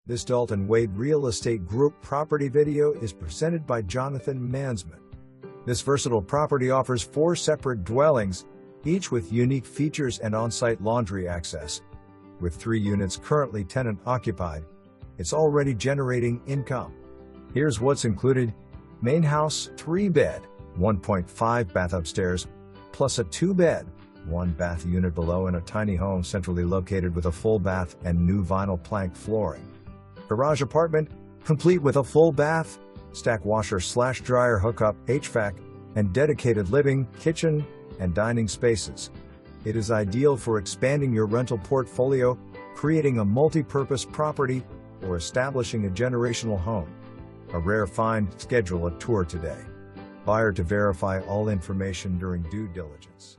This Dalton Wade Real Estate Group property video is presented by Jonathan Mansman. This versatile property offers 4 separate dwellings, each with unique features and on-site laundry access. With 3 units currently tenant-occupied, it's already generating income. Here's what's included: main house, 3-bed, 1.5 bath upstairs, plus a 2-bed, 1-bath unit below, and a tiny home centrally located with a full bath and new vinyl plank flooring. Garage apartment, complete with a full bath, stack washer/dryer hookup, HVAC, and dedicated living, kitchen, and dining spaces. It is ideal for expanding your rental portfolio, creating a multi-purpose property, or establishing a generational home. A rare find. Schedule a tour today. Buyer to verify all information during due diligence.